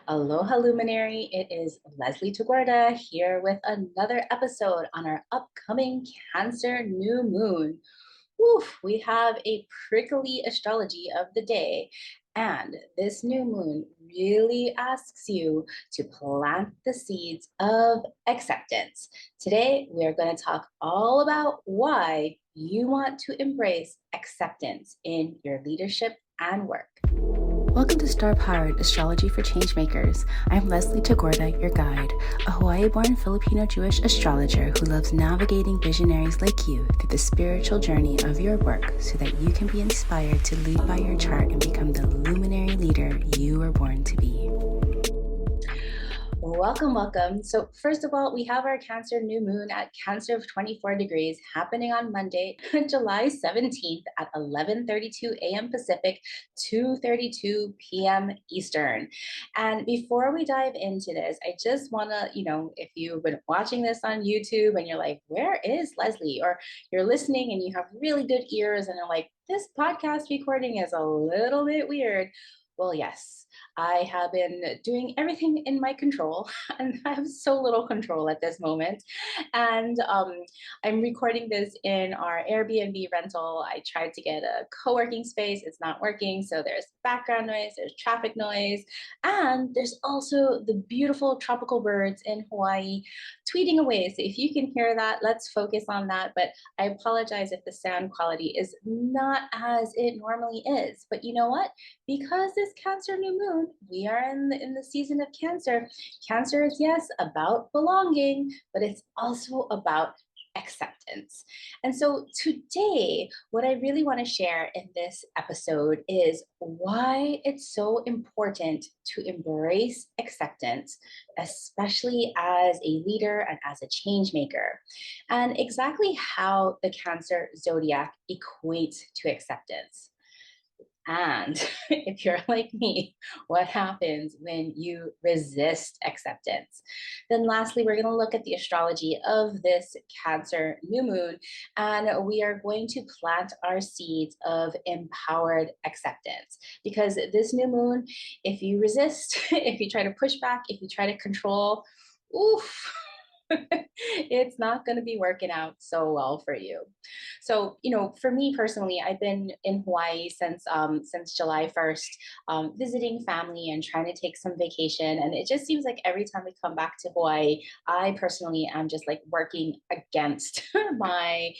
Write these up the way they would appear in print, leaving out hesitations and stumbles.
Aloha Luminary, it is Leslie Tagorda here with another episode on our upcoming Cancer new moon. Woof, we have a prickly astrology of the day, and this new moon really asks you to plant the seeds of acceptance. Today, we are going to talk all about why you want to embrace acceptance in your leadership and work. Welcome to Star-Powered Astrology for Changemakers. I'm Leslie Tagorda, your guide, a Hawaii-born Filipino-Jewish astrologer who loves navigating visionaries like you through the spiritual journey of your work so that you can be inspired to lead by your chart and become the luminary leader you were born to be. Welcome. So first of all, we have our Cancer new moon at Cancer of 24 degrees happening on Monday, July 17th at 11:32 a.m. Pacific, 2:32 p.m. Eastern. And before we dive into this, I just want to, if you've been watching this on YouTube and you're like, where is Leslie? Or you're listening and you have really good ears and you're like, this podcast recording is a little bit weird. Well, yes, I have been doing everything in my control, and I have so little control at this moment. And I'm recording this in our Airbnb rental. I tried to get a co working space, it's not working. So there's background noise, there's traffic noise, and there's also the beautiful tropical birds in Hawaii tweeting away. So if you can hear that, let's focus on that. But I apologize if the sound quality is not as it normally is. But you know what? Because this Cancer new moon, we are in the season of Cancer. Cancer is, yes, about belonging, but it's also about acceptance. And so today, what I really want to share in this episode is why it's so important to embrace acceptance, especially as a leader and as a change maker, and exactly how the Cancer zodiac equates to acceptance. And if you're like me, what happens when you resist acceptance? Then, lastly, we're going to look at the astrology of this Cancer new moon, and we are going to plant our seeds of empowered acceptance. Because this new moon, if you resist, if you try to push back, if you try to control, oof. It's not going to be working out so well for you. So, for me personally, I've been in Hawaii since July 1st, visiting family and trying to take some vacation. And it just seems like every time we come back to Hawaii, I personally am just like working against my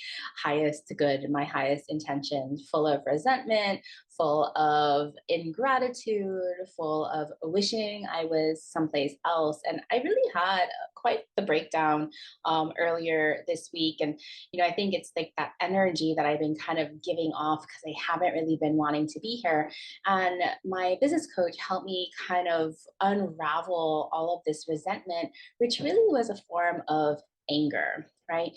highest good, my highest intentions, full of resentment, full of ingratitude, full of wishing I was someplace else. And I really had quite the breakdown earlier this week. And, I think it's like that energy that I've been kind of giving off because I haven't really been wanting to be here. And my business coach helped me kind of unravel all of this resentment, which really was a form of anger, right?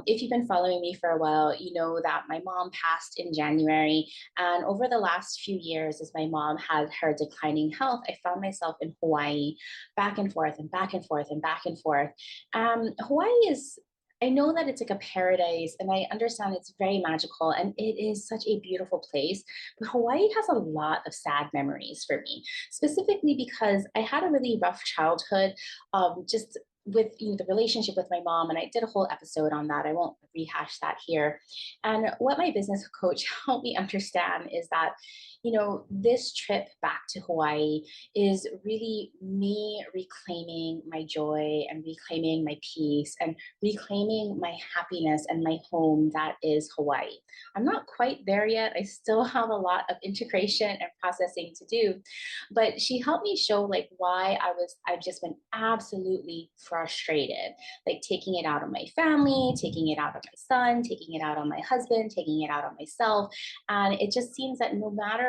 If you've been following me for a while, you know that my mom passed in January. And over the last few years, as my mom had her declining health, I found myself in Hawaii, back and forth and back and forth and back and forth. Hawaii is, I know that it's like a paradise and I understand it's very magical and it is such a beautiful place, but Hawaii has a lot of sad memories for me, specifically because I had a really rough childhood, just with the relationship with my mom, and I did a whole episode on that. I won't rehash that here. And what my business coach helped me understand is that this trip back to Hawaii is really me reclaiming my joy and reclaiming my peace and reclaiming my happiness and my home that is Hawaii. I'm not quite there yet. I still have a lot of integration and processing to do, but she helped me show like why I've just been absolutely frustrated, like taking it out on my family, taking it out on my son, taking it out on my husband, taking it out on myself. And it just seems that no matter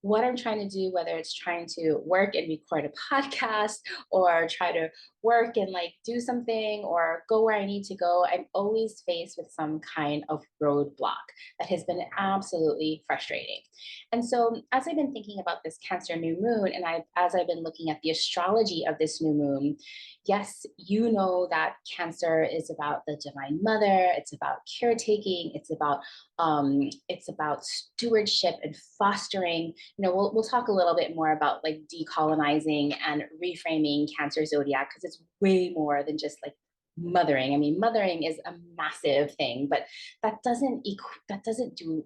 what I'm trying to do, whether it's trying to work and record a podcast or try to work and like do something or go where I need to go, I'm always faced with some kind of roadblock that has been absolutely frustrating. And so as I've been thinking about this Cancer new moon, and as I've been looking at the astrology of this new moon, yes, you know that Cancer is about the divine mother, it's about caretaking, it's about stewardship and fostering. we'll talk a little bit more about like decolonizing and reframing Cancer Zodiac, because it's way more than just like mothering. I mean, mothering is a massive thing, but that doesn't do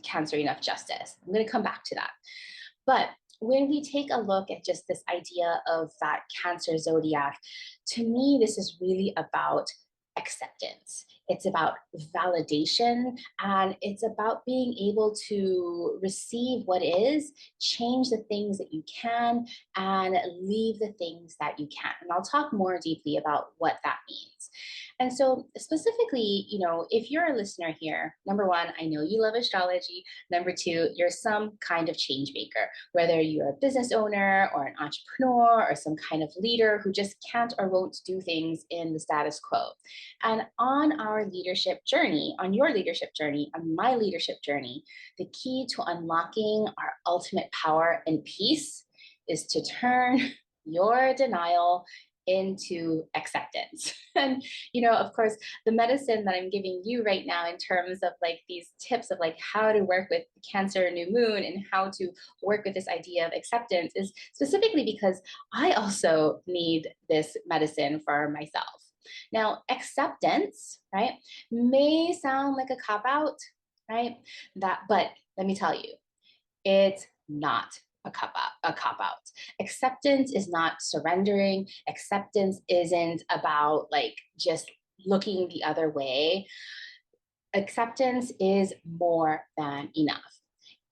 Cancer enough justice. I'm going to come back to that. But when we take a look at just this idea of that Cancer Zodiac, to me, this is really about acceptance. It's about validation, and it's about being able to receive what is, change the things that you can, and leave the things that you can't. And I'll talk more deeply about what that means. And so, specifically, if you're a listener here, number one, I know you love astrology. Number two, you're some kind of change maker, whether you're a business owner or an entrepreneur or some kind of leader who just can't or won't do things in the status quo. And on our leadership journey, on your leadership journey, on my leadership journey, the key to unlocking our ultimate power and peace is to turn your denial into acceptance. And, of course, the medicine that I'm giving you right now in terms of like these tips of like how to work with Cancer new moon and how to work with this idea of acceptance is specifically because I also need this medicine for myself. Now, acceptance, right, may sound like a cop out, right? But let me tell you, it's not a cop out. Acceptance is not surrendering. Acceptance isn't about like just looking the other way. Acceptance is more than enough.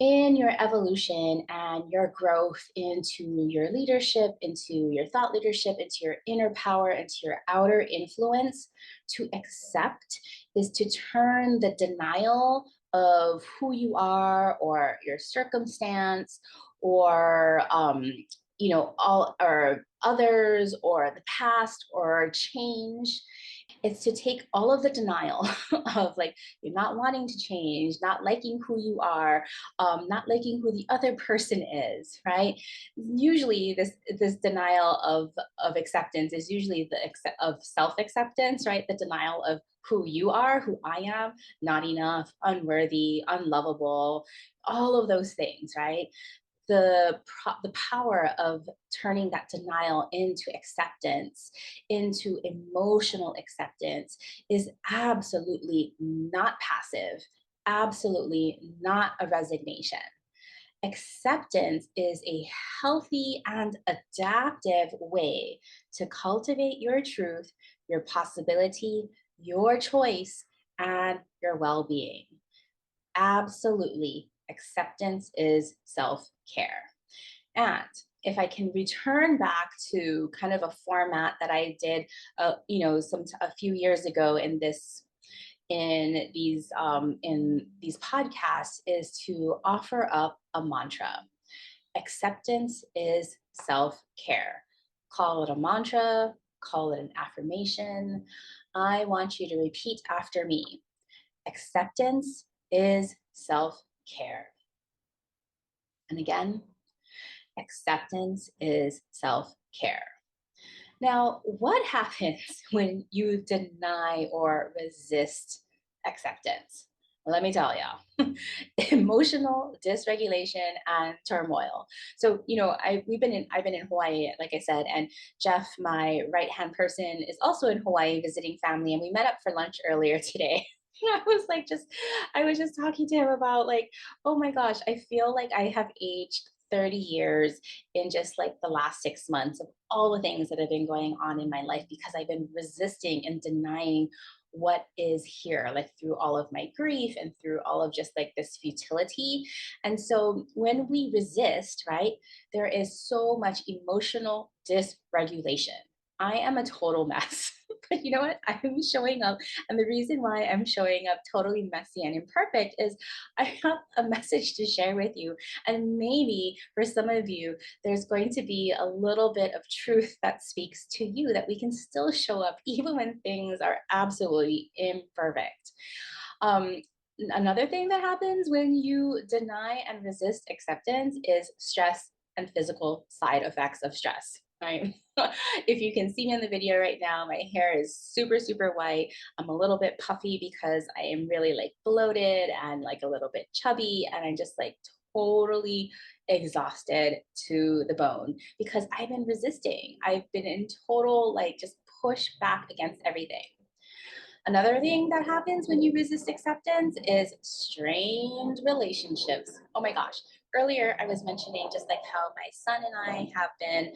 In your evolution and your growth into your leadership, into your thought leadership, into your inner power, into your outer influence, to accept is to turn the denial of who you are or your circumstance or all or others or the past or change. It's to take all of the denial of like you're not wanting to change, not liking who you are, not liking who the other person is, right? Usually this denial of acceptance is usually of self-acceptance, right? The denial of who you are, who I am, not enough, unworthy, unlovable, all of those things, right? The power of turning that denial into acceptance, into emotional acceptance, is absolutely not passive, absolutely not a resignation. Acceptance is a healthy and adaptive way to cultivate your truth, your possibility, your choice, and your well-being. Absolutely, acceptance is self-care. And if I can return back to kind of a format that I did, a few years ago in these podcasts, is to offer up a mantra. Acceptance is self-care. Call it a mantra, call it an affirmation. I want you to repeat after me. Acceptance is self-care. And again, acceptance is self-care. Now, what happens when you deny or resist acceptance? Let me tell you, emotional dysregulation and turmoil. So, I've been in Hawaii, like I said, and Jeff, my right-hand person, is also in Hawaii visiting family, and we met up for lunch earlier today. I was just talking to him about like, oh my gosh, I feel like I have aged 30 years in just like the last 6 months of all the things that have been going on in my life, because I've been resisting and denying what is here, like through all of my grief and through all of just like this futility. And so when we resist, right, there is so much emotional dysregulation. I am a total mess. But you know what? I'm showing up. And the reason why I'm showing up totally messy and imperfect is I have a message to share with you. And maybe for some of you, there's going to be a little bit of truth that speaks to you, that we can still show up even when things are absolutely imperfect. Another thing that happens when you deny and resist acceptance is stress and physical side effects of stress. Right? If you can see me in the video right now, my hair is super, super white. I'm a little bit puffy because I am really like bloated and like a little bit chubby, and I'm just like totally exhausted to the bone because I've been resisting. I've been in total, like, just push back against everything. Another thing that happens when you resist acceptance is strained relationships. Oh my gosh. Earlier, I was mentioning just like how my son and I have been,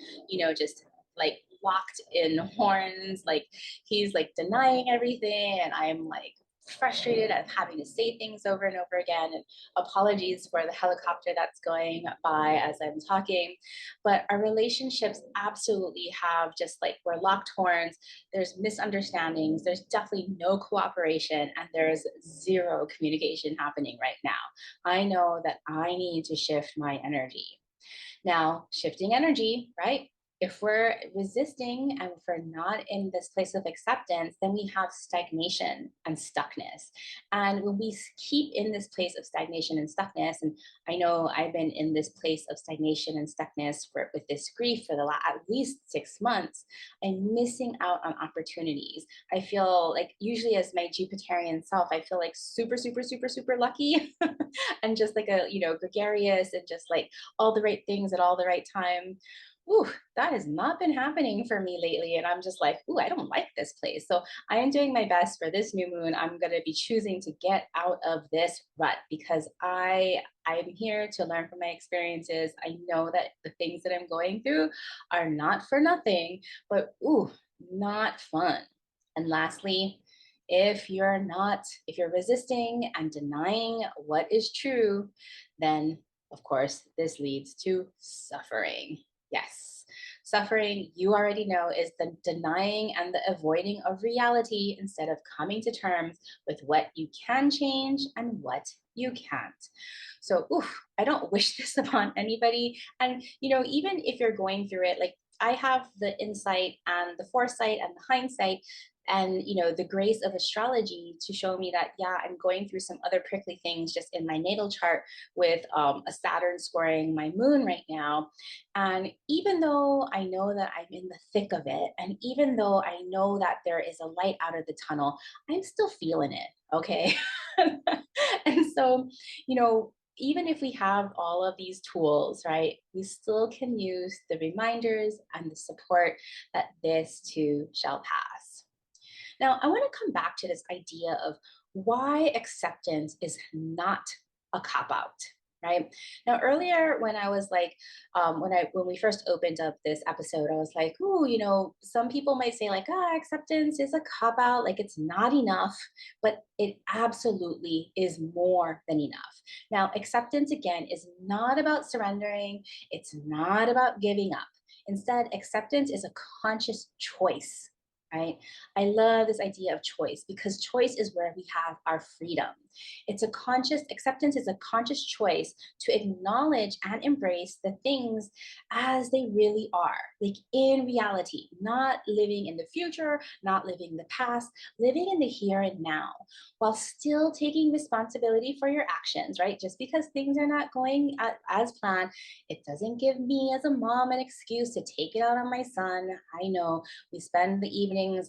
just like locked in horns. Like he's like denying everything, and I'm like frustrated at having to say things over and over again. And apologies for the helicopter that's going by as I'm talking. But our relationships absolutely have just like we're locked horns, there's misunderstandings, there's definitely no cooperation, and there's zero communication happening right now. I know that I need to shift my energy. Now, shifting energy, right? If we're resisting and if we're not in this place of acceptance, then we have stagnation and stuckness. And when we keep in this place of stagnation and stuckness, and I know I've been in this place of stagnation and stuckness with this grief for at least 6 months, I'm missing out on opportunities. I feel like usually as my Jupiterian self, I feel like super, super, super, super lucky and just like a, gregarious and just like all the right things at all the right time. Ooh, that has not been happening for me lately. And I'm just like, ooh, I don't like this place. So I am doing my best for this new moon. I'm going to be choosing to get out of this rut because I'm here to learn from my experiences. I know that the things that I'm going through are not for nothing, but ooh, not fun. And lastly, if you're resisting and denying what is true, then of course, this leads to suffering. Yes, suffering, you already know, is the denying and the avoiding of reality instead of coming to terms with what you can change and what you can't. So, oof, I don't wish this upon anybody. And, even if you're going through it, like I have the insight and the foresight and the hindsight and the grace of astrology to show me that, yeah, I'm going through some other prickly things just in my natal chart with a Saturn squaring my moon right now. And even though I know that I'm in the thick of it, and even though I know that there is a light out of the tunnel, I'm still feeling it. Okay. And so, even if we have all of these tools, right, we still can use the reminders and the support that this too shall pass. Now, I want to come back to this idea of why acceptance is not a cop out. Right now, earlier when I was like, when we first opened up this episode, I was like, "Ooh, some people might say like, acceptance is a cop out, like it's not enough, but it absolutely is more than enough." Now, acceptance again is not about surrendering; it's not about giving up. Instead, acceptance is a conscious choice, right? I love this idea of choice because choice is where we have our freedom. Acceptance is a conscious choice to acknowledge and embrace the things as they really are, like in reality, not living in the future, not living in the past, living in the here and now, while still taking responsibility for your actions, right? Just because things are not going as planned, it doesn't give me as a mom an excuse to take it out on my son. I know we spend the evenings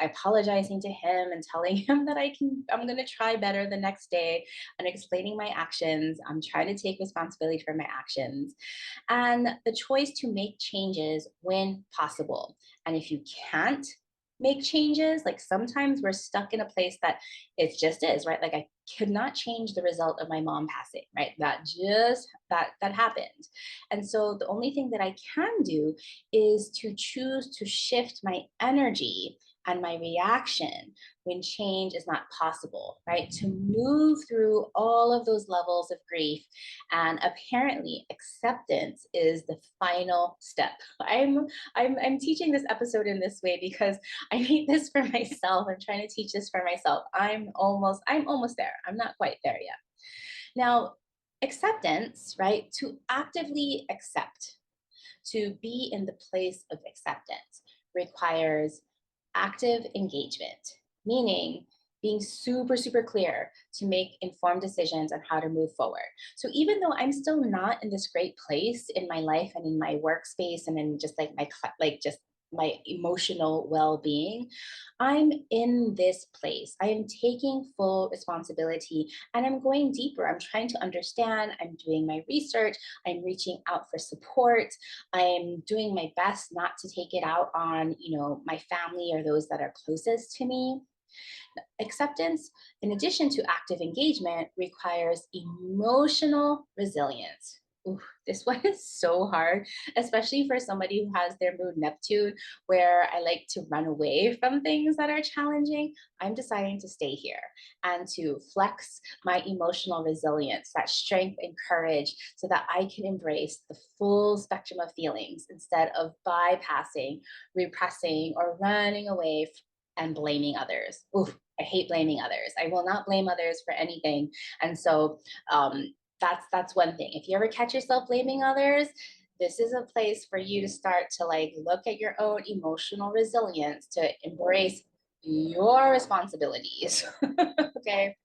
apologizing to him and telling him that I'm going to try better the next day and explaining my actions. I'm trying to take responsibility for my actions and the choice to make changes when possible. And if you can't make changes, like sometimes we're stuck in a place that it just is, right? Like I could not change the result of my mom passing, right? That happened. And so the only thing that I can do is to choose to shift my energy and my reaction when change is not possible, right? To move through all of those levels of grief. And apparently acceptance is the final step. I'm teaching this episode in this way because I need this for myself. I'm trying to teach this for myself. I'm almost there. I'm not quite there yet. Now, acceptance, right? To actively accept, to be in the place of acceptance requires active engagement, meaning being super, super clear to make informed decisions on how to move forward. So even though I'm still not in this great place in my life and in my workspace and in just like just my emotional well-being, I'm in this place. I am taking full responsibility and I'm going deeper. I'm trying to understand. I'm doing my research. I'm reaching out for support. I'm doing my best not to take it out on, my family or those that are closest to me. Acceptance, in addition to active engagement, requires emotional resilience. Ooh, this one is so hard, especially for somebody who has their moon Neptune, where I like to run away from things that are challenging. I'm deciding to stay here and to flex my emotional resilience, that strength and courage, so that I can embrace the full spectrum of feelings instead of bypassing, repressing, or running away and blaming others. Ooh, I hate blaming others. I will not blame others for anything. And so that's one thing. If you ever catch yourself blaming others, this is a place for you to start to like look at your own emotional resilience, to embrace your responsibilities. Okay.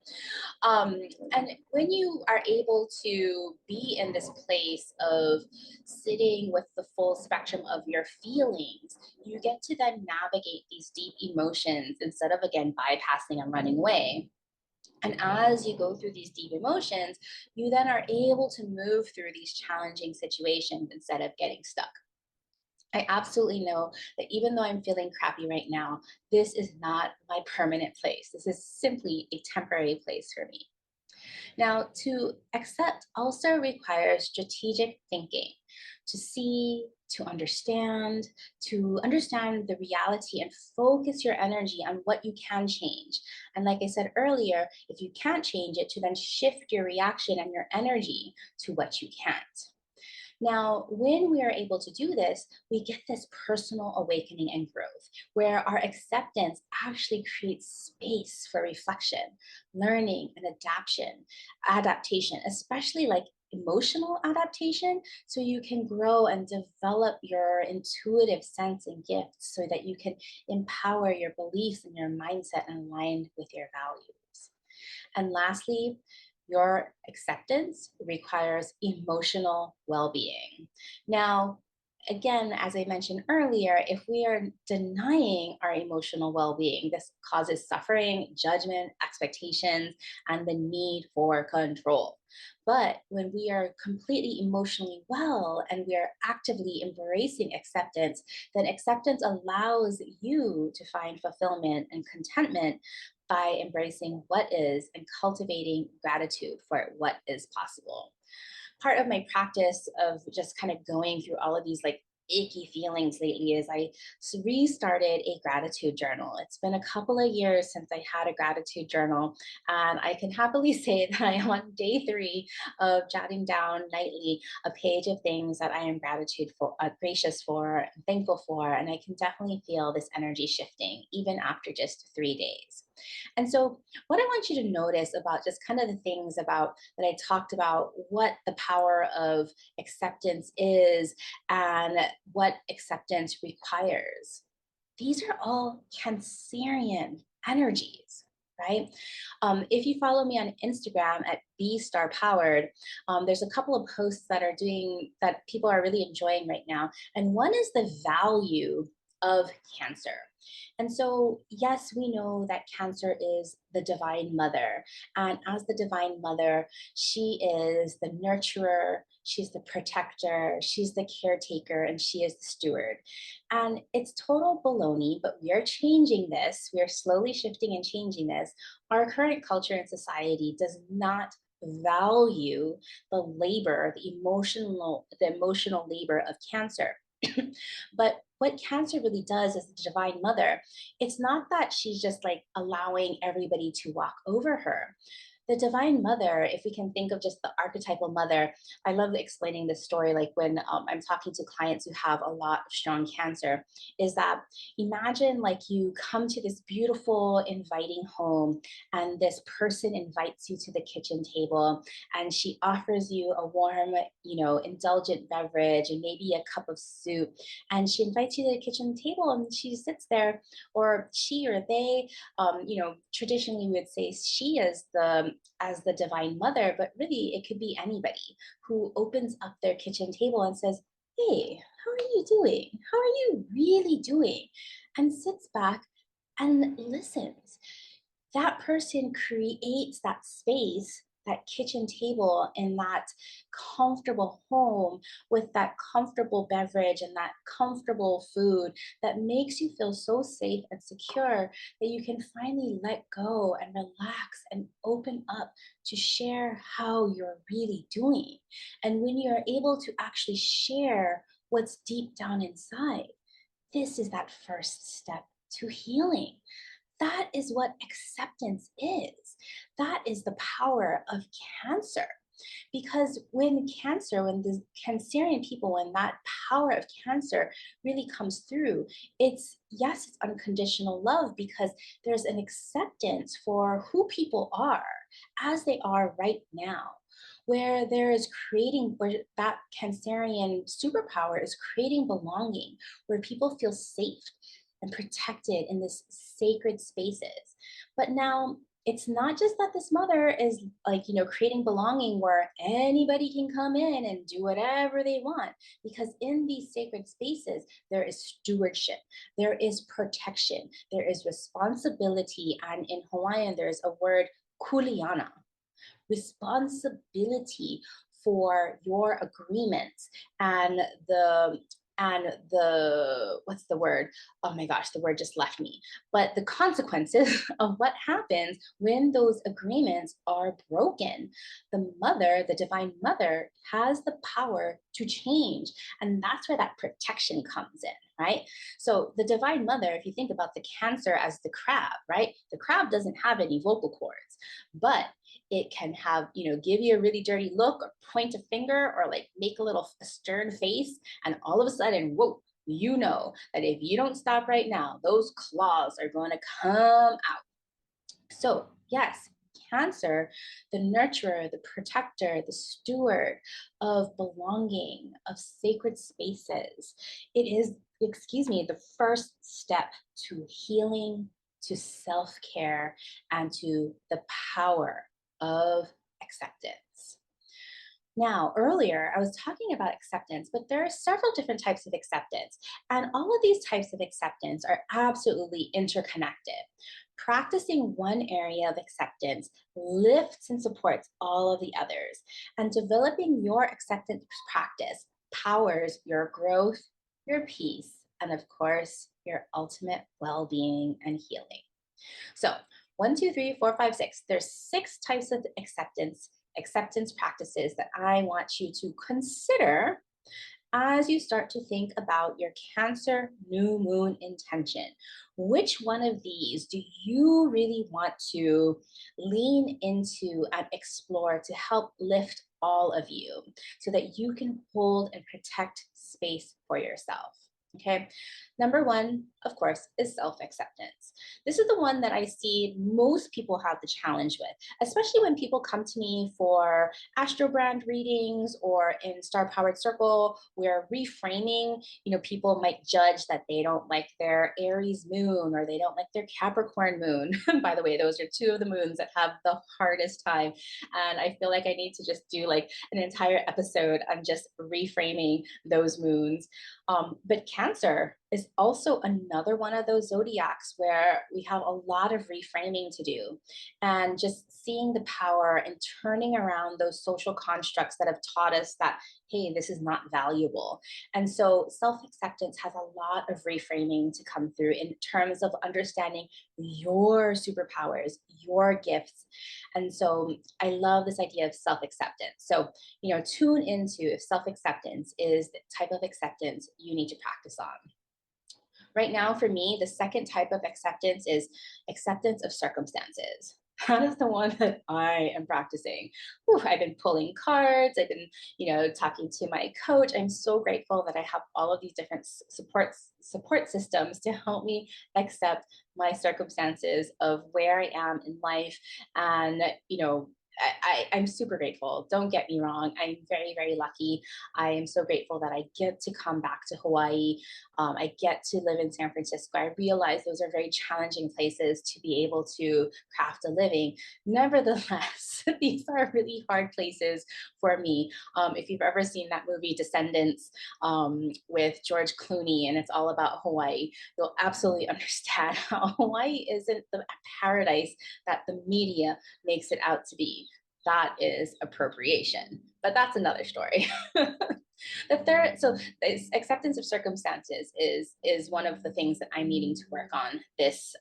Um, and when you are able to be in this place of sitting with the full spectrum of your feelings, you get to then navigate these deep emotions instead of, again, bypassing and running away. And as you go through these deep emotions, you then are able to move through these challenging situations instead of getting stuck. I absolutely know that even though I'm feeling crappy right now, this is not my permanent place. This is simply a temporary place for me. Now, to accept also requires strategic thinking, to see, to understand the reality and focus your energy on what you can change. And like I said earlier, if you can't change it, to then shift your reaction and your energy to what you can't. Now, when we are able to do this, we get this personal awakening and growth where our acceptance actually creates space for reflection, learning, and adaptation, especially like emotional adaptation, so you can grow and develop your intuitive sense and gifts so that you can empower your beliefs and your mindset aligned with your values. And lastly, your acceptance requires emotional well being. Now, again, as I mentioned earlier, if we are denying our emotional well being, this causes suffering, judgment, expectations, and the need for control. But when we are completely emotionally well and we are actively embracing acceptance, then acceptance allows you to find fulfillment and contentment by embracing what is and cultivating gratitude for what is possible. Part of my practice of just kind of going through all of these like icky feelings lately is I restarted a gratitude journal. It's been a couple of years since I had a gratitude journal, and I can happily say that I am on day 3 of jotting down nightly a page of things that I am gracious for, thankful for, and I can definitely feel this energy shifting even after just 3 days. And so, what I want you to notice about just kind of the things about that I talked about, what the power of acceptance is and what acceptance requires. These are all Cancerian energies, right? If you follow me on Instagram at @BStarPowered, there's a couple of posts that people are really enjoying right now. And one is the value of Cancer. And so, yes, we know that Cancer is the divine mother. And as the divine mother, she is the nurturer, she's the protector, she's the caretaker, and she is the steward. And it's total baloney, but we are changing this. We are slowly shifting and changing this. Our current culture and society does not value the labor, the emotional labor of Cancer. But what Cancer really does as the divine mother, it's not that she's just like allowing everybody to walk over her. The divine mother, if we can think of just the archetypal mother, I love explaining this story. Like when I'm talking to clients who have a lot of strong Cancer, is that imagine like you come to this beautiful, inviting home, and this person invites you to the kitchen table, and she offers you a warm, indulgent beverage and maybe a cup of soup. And she invites you to the kitchen table, and she sits there, or she or they, traditionally we would say she is the divine mother, but really it could be anybody who opens up their kitchen table and says, "Hey, how are you doing? How are you really doing? And sits back and listens. That person creates that space, that kitchen table in that comfortable home with that comfortable beverage and that comfortable food that makes you feel so safe and secure that you can finally let go and relax and open up to share how you're really doing. And when you're able to actually share what's deep down inside, this is that first step to healing. That is what acceptance is. That is the power of Cancer. Because when the Cancerian people, when that power of Cancer really comes through, it's, yes, it's unconditional love because there's an acceptance for who people are as they are right now. Where there is creating, where that Cancerian superpower is creating belonging, where people feel safe and protected in this sacred spaces. But now it's not just that this mother is like, creating belonging where anybody can come in and do whatever they want, because in these sacred spaces, there is stewardship, there is protection, there is responsibility. And in Hawaiian, there's a word, kuleana, responsibility for your agreements and the what's the word, oh my gosh, the word just left me, but the consequences of what happens when those agreements are broken. The mother, the divine mother, has the power to change, and that's where that protection comes in, right? So the divine mother, if you think about the Cancer as the crab, right, the crab doesn't have any vocal cords, but it can have, give you a really dirty look or point a finger or like make a little stern face. And all of a sudden, whoa, you know that if you don't stop right now, those claws are going to come out. So, yes, Cancer, the nurturer, the protector, the steward of belonging, of sacred spaces, it is, the first step to healing, to self care, and to the power of acceptance. Now, earlier, I was talking about acceptance, but there are several different types of acceptance, and all of these types of acceptance are absolutely interconnected. Practicing one area of acceptance lifts and supports all of the others, and developing your acceptance practice powers your growth, your peace, and of course, your ultimate well being and healing. So, 1, 2, 3, 4, 5, 6. There's 6 types of acceptance practices that I want you to consider as you start to think about your Cancer new moon intention. Which one of these do you really want to lean into and explore to help lift all of you so that you can hold and protect space for yourself? Okay. Number one, of course, is self acceptance. This is the one that I see most people have the challenge with, especially when people come to me for astrobrand readings or in Star Powered Circle, where reframing, people might judge that they don't like their Aries moon or they don't like their Capricorn moon. By the way, those are 2 of the moons that have the hardest time. And I feel like I need to just do like an entire episode on just reframing those moons. But Cancer is also another one of those zodiacs where we have a lot of reframing to do, and just seeing the power and turning around those social constructs that have taught us that, hey, this is not valuable. And so self-acceptance has a lot of reframing to come through in terms of understanding your superpowers, your gifts. And so I love this idea of self-acceptance. So, tune into if self-acceptance is the type of acceptance you need to practice on. Right now, for me, the second type of acceptance is acceptance of circumstances. That is the one that I am practicing. Whew, I've been pulling cards. I've been, talking to my coach. I'm so grateful that I have all of these different support systems to help me accept my circumstances of where I am in life, and I'm super grateful. Don't get me wrong. I'm very, very lucky. I am so grateful that I get to come back to Hawaii. I get to live in San Francisco. I realize those are very challenging places to be able to craft a living. Nevertheless, these are really hard places for me. If you've ever seen that movie Descendants with George Clooney, and it's all about Hawaii, you'll absolutely understand how Hawaii isn't the paradise that the media makes it out to be. That is appropriation, but that's another story. The third, so this acceptance of circumstances is one of the things that I'm needing to work on this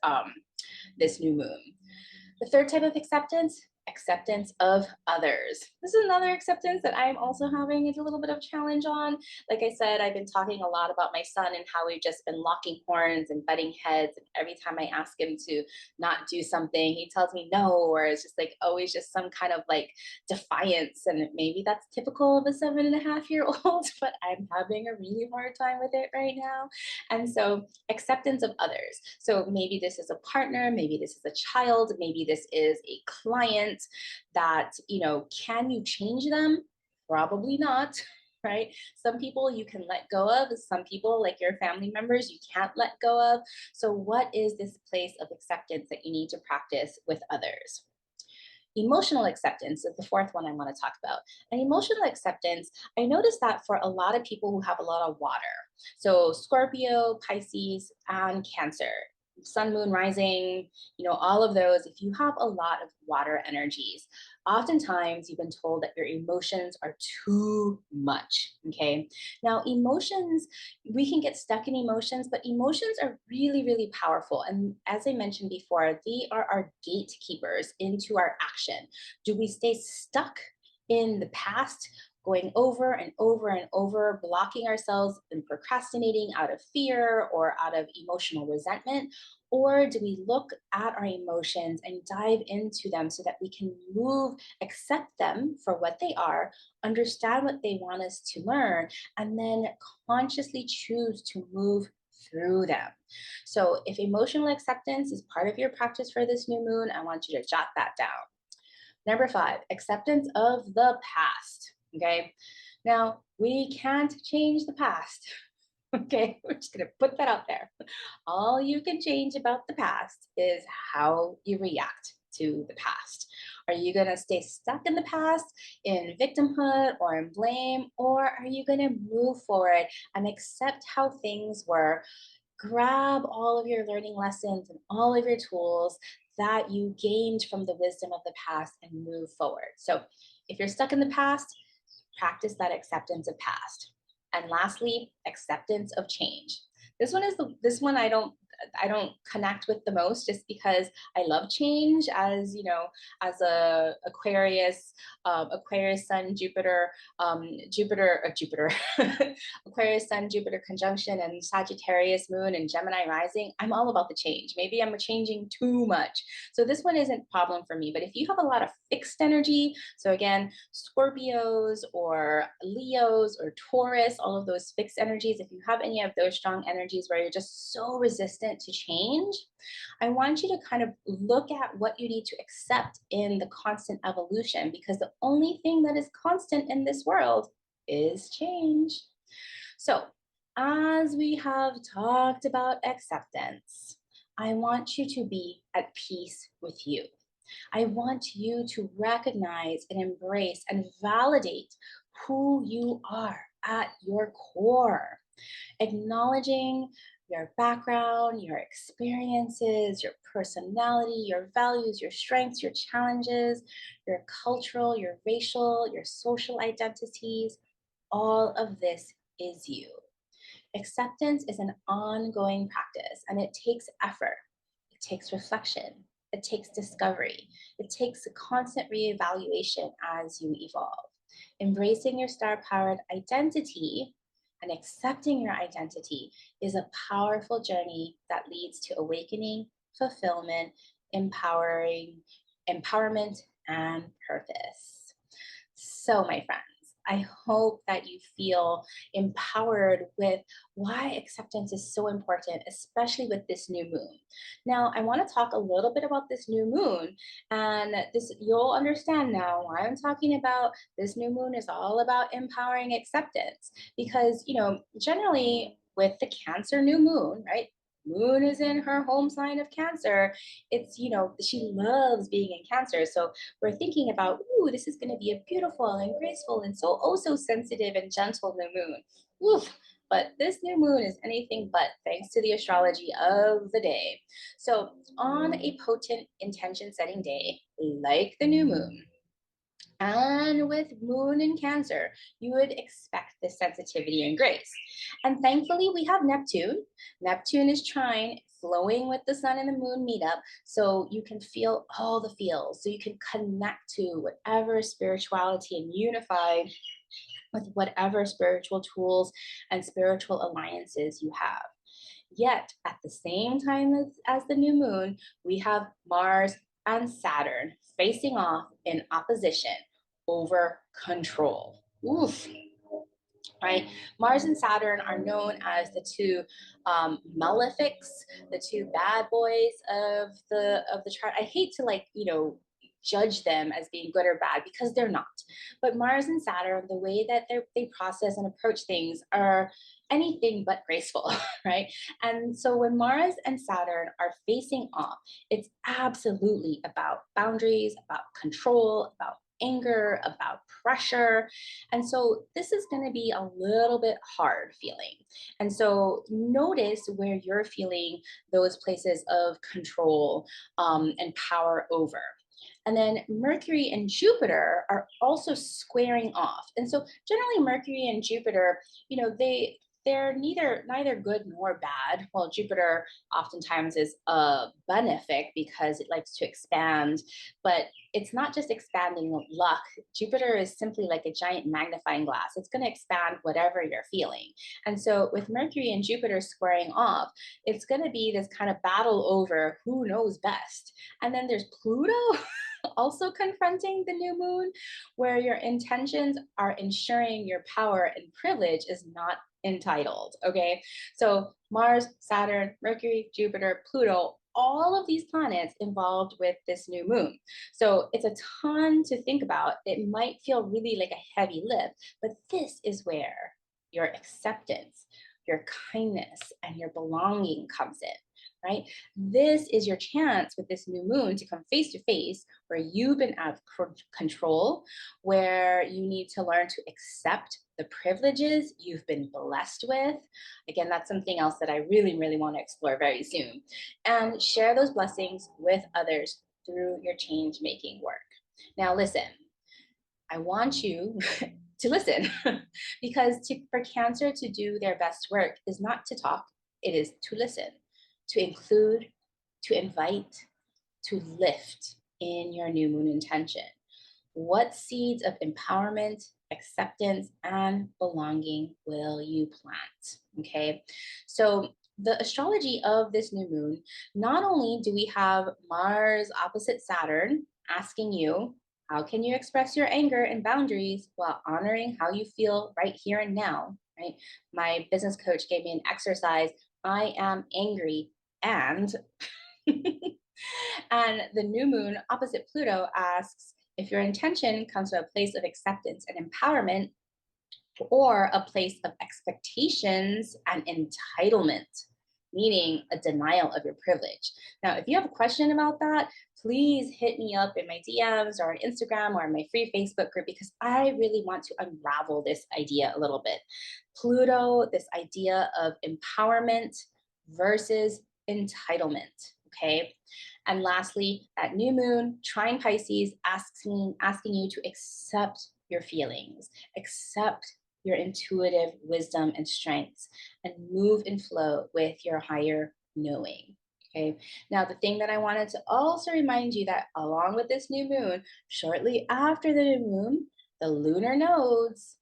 new moon. The third type of acceptance, acceptance of others. This is another acceptance that I'm also having a little bit of challenge on. Like I said, I've been talking a lot about my son and how we've just been locking horns and butting heads. And every time I ask him to not do something, he tells me no, or it's just like always just some kind of like defiance. And maybe that's typical of a 7.5-year-old, but I'm having a really hard time with it right now. And so acceptance of others. So maybe this is a partner, maybe this is a child, maybe this is a client that, can you change them? Probably not, right? Some people you can let go of, some people, like your family members, you can't let go of. So, what is this place of acceptance that you need to practice with others? Emotional acceptance is the fourth one I want to talk about. And emotional acceptance, I noticed that for a lot of people who have a lot of water, so Scorpio, Pisces, and Cancer, sun, moon, rising, all of those, if you have a lot of water energies, oftentimes you've been told that your emotions are too much. Okay. Now, emotions, we can get stuck in emotions, but emotions are really, really powerful. And as I mentioned before, they are our gatekeepers into our action. Do we stay stuck in the past, going over and over and over, blocking ourselves and procrastinating out of fear or out of emotional resentment? Or do we look at our emotions and dive into them so that we can accept them for what they are, understand what they want us to learn, and then consciously choose to move through them? So, if emotional acceptance is part of your practice for this new moon, I want you to jot that down. Number 5, acceptance of the past. Okay. Now, we can't change the past. Okay. We're just going to put that out there. All you can change about the past is how you react to the past. Are you going to stay stuck in the past in victimhood or in blame? Or are you going to move forward and accept how things were? Grab all of your learning lessons and all of your tools that you gained from the wisdom of the past and move forward. So if you're stuck in the past, practice that acceptance of past. And lastly, acceptance of change. This one I don't connect with the most, just because I love change, as as a Aquarius Sun Jupiter, Jupiter Aquarius Sun Jupiter conjunction, and Sagittarius Moon and Gemini rising. I'm all about the change. Maybe I'm changing too much, so this one isn't a problem for me. But if you have a lot of fixed energy, so again, Scorpios or Leos or Taurus, all of those fixed energies, if you have any of those strong energies where you're just so resistant to change, I want you to kind of look at what you need to accept in the constant evolution, because the only thing that is constant in this world is change. So, as we have talked about acceptance, I want you to be at peace with you. I want you to recognize and embrace and validate who you are at your core, acknowledging your background, your experiences, your personality, your values, your strengths, your challenges, your cultural, your racial, your social identities. All of this is you. Acceptance is an ongoing practice, and it takes effort. It takes reflection. It takes discovery. It takes a constant reevaluation as you evolve. Embracing your star-powered identity and accepting your identity is a powerful journey that leads to awakening, fulfillment, empowerment, and purpose. So, my friends, I hope that you feel empowered with why acceptance is so important, especially with this new moon. Now, I want to talk a little bit about this new moon, and this you'll understand now why I'm talking about this new moon is all about empowering acceptance because, generally with the Cancer new moon, right? Moon is in her home sign of Cancer. It's, she loves being in Cancer. So we're thinking about, ooh, this is going to be a beautiful and graceful and so oh so sensitive and gentle new moon. Oof. But this new moon is anything but, thanks to the astrology of the day. So, on a potent intention setting day, like the new moon, and with moon in Cancer, you would expect this sensitivity and grace. And thankfully, we have Neptune. Neptune is trine, flowing with the sun and the moon meet up. So you can feel all the feels. So you can connect to whatever spirituality and unify with whatever spiritual tools and spiritual alliances you have. Yet, at the same time as the new moon, we have Mars and Saturn facing off in opposition over control. Oof, right? Mars and Saturn are known as the two malefics, the two bad boys of the chart. I hate to judge them as being good or bad because they're not. But Mars and Saturn, the way that they process and approach things are anything but graceful, right? And so when Mars and Saturn are facing off, it's absolutely about boundaries, about control, about anger, about pressure. And so this is going to be a little bit hard feeling. And so notice where you're feeling those places of control and power over. And then Mercury and Jupiter are also squaring off. And so generally Mercury and Jupiter, they're neither good nor bad. Well, Jupiter oftentimes is a benefic because it likes to expand, but it's not just expanding luck. Jupiter is simply like a giant magnifying glass. It's going to expand whatever you're feeling. And so with Mercury and Jupiter squaring off, it's going to be this kind of battle over who knows best. And then there's Pluto also confronting the new moon, where your intentions are ensuring your power and privilege is not entitled. Okay. So Mars, Saturn, Mercury, Jupiter, Pluto, all of these planets involved with this new moon. So it's a ton to think about. It might feel really like a heavy lift, but this is where your acceptance, your kindness, and your belonging comes in. Right? This is your chance with this new moon to come face to face where you've been out of control, where you need to learn to accept the privileges you've been blessed with. Again, that's something else that I really, really want to explore very soon. And share those blessings with others through your change making work. Now, listen, I want you to listen because for Cancer to do their best work is not to talk, it is to listen, to include, to invite, to lift in your new moon intention. What seeds of empowerment, acceptance, and belonging will you plant? Okay, so the astrology of this new moon, not only do we have Mars opposite Saturn asking you, how can you express your anger and boundaries while honoring how you feel right here and now, right? My business coach gave me an exercise. I am angry and and the new moon opposite Pluto asks if your intention comes from a place of acceptance and empowerment or a place of expectations and entitlement, meaning a denial of your privilege. Now, if you have a question about that, please hit me up in my DMs or on Instagram or in my free Facebook group because I really want to unravel this idea a little bit. Pluto, this idea of empowerment versus entitlement. Okay. And lastly, that new moon, trine Pisces, asking you to accept your feelings, accept your intuitive wisdom and strengths, and move and flow with your higher knowing. Okay. Now, the thing that I wanted to also remind you that along with this new moon, shortly after the new moon, the lunar nodes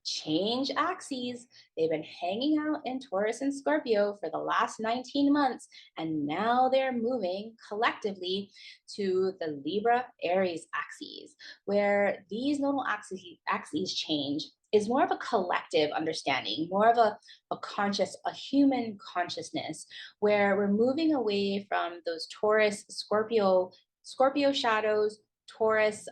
change axes. They've been hanging out in Taurus and Scorpio for the last 19 months, and now they're moving collectively to the Libra Aries axes, where these nodal axes change is more of a collective understanding, more of a human consciousness, where we're moving away from those Taurus, Scorpio shadows, Taurus,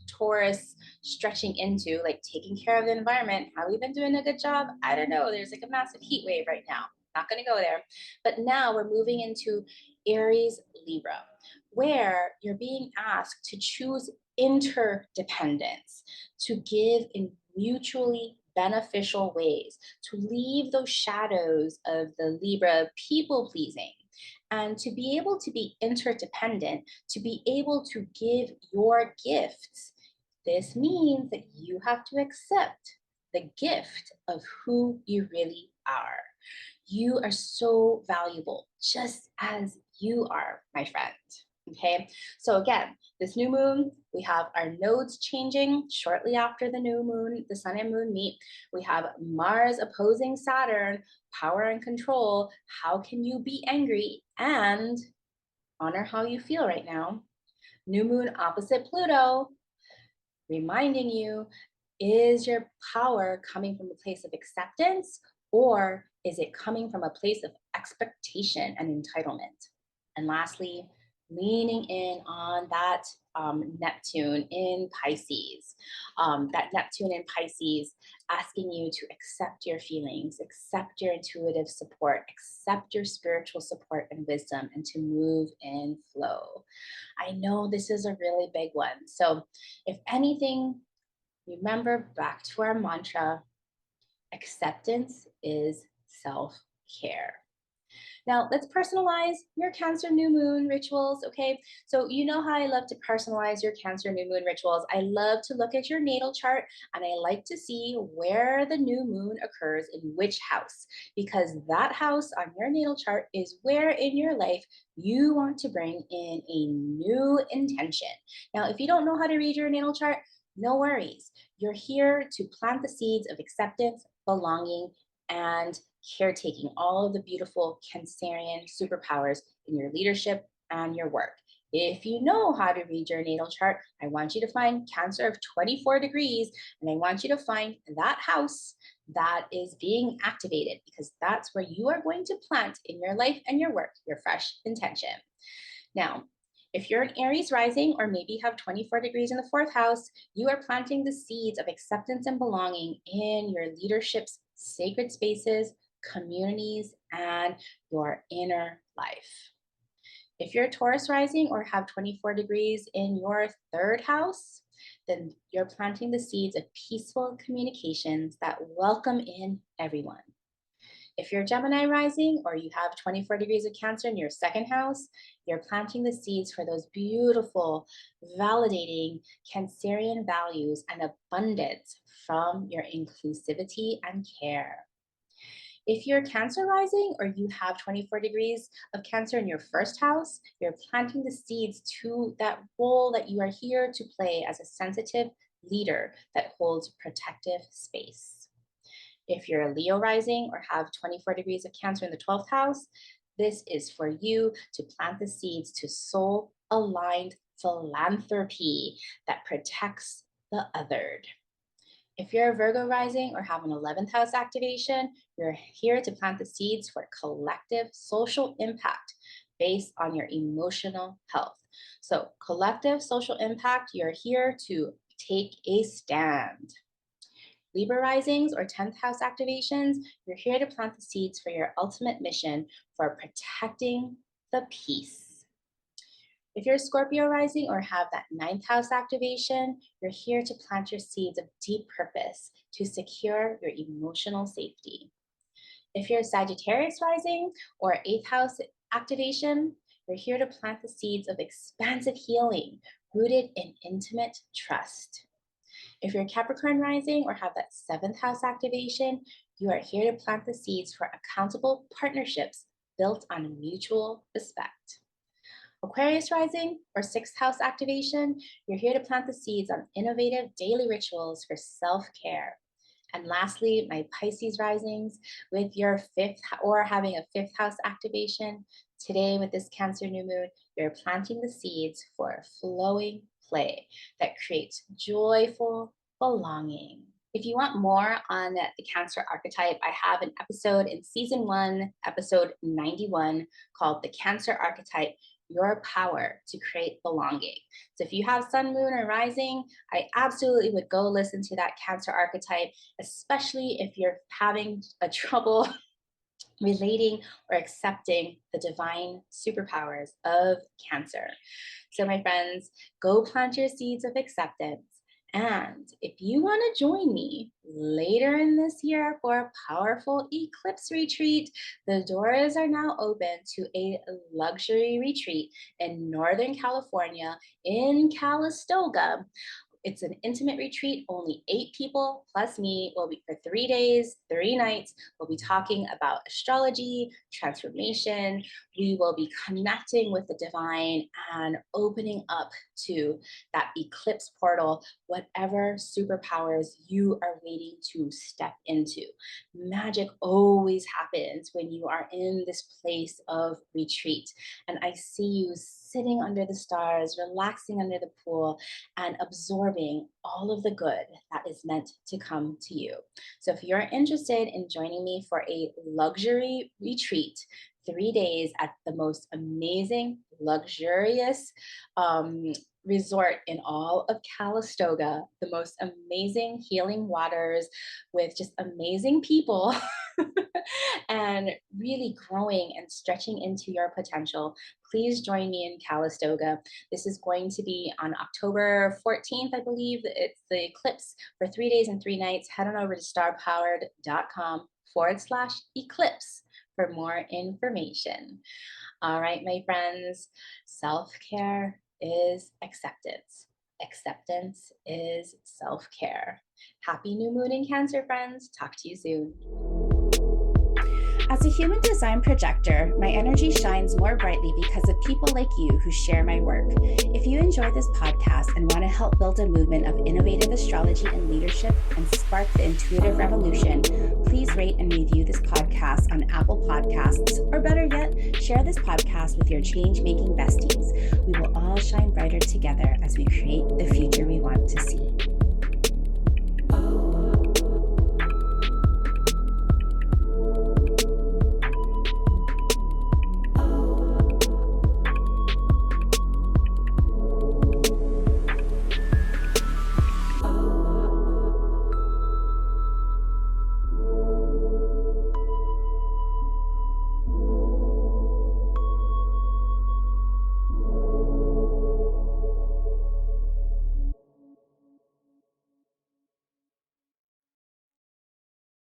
Taurus stretching into like taking care of the environment. Have we been doing a good job? I don't know. There's like a massive heat wave right now. Not going to go there. But now we're moving into Aries Libra, where you're being asked to choose interdependence, to give in mutually beneficial ways, to leave those shadows of the Libra people pleasing, and to be able to be interdependent, to be able to give your gifts. This means that you have to accept the gift of who you really are. You are so valuable, just as you are, my friend. Okay, so again, this new moon, we have our nodes changing shortly after the new moon, the sun and moon meet. We have Mars opposing Saturn, power and control. How can you be angry and honor how you feel right now? New moon opposite Pluto, reminding you, is your power coming from a place of acceptance, or is it coming from a place of expectation and entitlement? And lastly, leaning in on that Neptune in Pisces. That Neptune in Pisces asking you to accept your feelings, accept your intuitive support, accept your spiritual support and wisdom, and to move in flow. I know this is a really big one. So, if anything, remember back to our mantra, acceptance is self-care. Now, let's personalize your Cancer new moon rituals, okay? So you know how I love to personalize your Cancer new moon rituals. I love to look at your natal chart, and I like to see where the new moon occurs in which house, because that house on your natal chart is where in your life you want to bring in a new intention. Now, if you don't know how to read your natal chart, no worries. You're here to plant the seeds of acceptance, belonging, and caretaking, all of the beautiful Cancerian superpowers in your leadership and your work. If you know how to read your natal chart, I want you to find Cancer of 24 degrees, and I want you to find that house that is being activated, because that's where you are going to plant in your life and your work, your fresh intention. Now, if you're an Aries rising, or maybe have 24 degrees in the fourth house, you are planting the seeds of acceptance and belonging in your leadership's sacred spaces, communities, and your inner life. If you're a Taurus rising or have 24 degrees in your third house, then you're planting the seeds of peaceful communications that welcome in everyone. If you're Gemini rising or you have 24 degrees of Cancer in your second house, you're planting the seeds for those beautiful, validating Cancerian values and abundance from your inclusivity and care. If you're Cancer rising or you have 24 degrees of Cancer in your first house, you're planting the seeds to that role that you are here to play as a sensitive leader that holds protective space. If you're a Leo rising or have 24 degrees of Cancer in the 12th house, this is for you to plant the seeds to soul-aligned philanthropy that protects the othered. If you're a Virgo rising or have an 11th house activation, you're here to plant the seeds for collective social impact based on your emotional health. So collective social impact, you're here to take a stand. Libra risings or 10th house activations, you're here to plant the seeds for your ultimate mission for protecting the peace. If you're a Scorpio rising or have that 9th house activation, you're here to plant your seeds of deep purpose to secure your emotional safety. If you're a Sagittarius rising or 8th house activation, you're here to plant the seeds of expansive healing rooted in intimate trust. If you're Capricorn rising or have that 7th house activation, you are here to plant the seeds for accountable partnerships built on mutual respect. Aquarius rising or 6th house activation, you're here to plant the seeds on innovative daily rituals for self-care. And lastly, my Pisces risings with your fifth or having a fifth house activation. Today, with this Cancer new moon, you're planting the seeds for flowing play that creates joyful belonging. If you want more on the Cancer archetype, I have an episode in season 1, episode 91, called The Cancer Archetype, Your Power to Create Belonging. So if you have sun, moon, or rising, I absolutely would go listen to that Cancer archetype, especially if you're having a trouble relating or accepting the divine superpowers of Cancer. So my friends, go plant your seeds of acceptance. And if you want to join me later in this year for a powerful eclipse retreat, the doors are now open to a luxury retreat in Northern California in Calistoga. It's an intimate retreat, only 8 people plus me. Will be for 3 days, 3 nights. We'll be talking about astrology, transformation. We will be connecting with the divine and opening up to that eclipse portal, whatever superpowers you are waiting to step into. Magic always happens when you are in this place of retreat. And I see you sitting under the stars, relaxing under the pool, and absorbing all of the good that is meant to come to you. So if you're interested in joining me for a luxury retreat, 3 days at the most amazing, luxurious resort in all of Calistoga, the most amazing healing waters with just amazing people and really growing and stretching into your potential, please join me in Calistoga. This is going to be on October 14th, I believe. It's the eclipse for 3 days and 3 nights. Head on over to starpowered.com/eclipse for more information. All right, my friends, self-care is acceptance. Acceptance is self-care. Happy new moon in Cancer, friends. Talk to you soon. As a human design projector, my energy shines more brightly because of people like you who share my work. If you enjoy this podcast and want to help build a movement of innovative astrology and leadership and spark the intuitive revolution, please rate and review this podcast on Apple Podcasts, or better yet, share this podcast with your change-making besties. We will all shine brighter together as we create the future we want to see.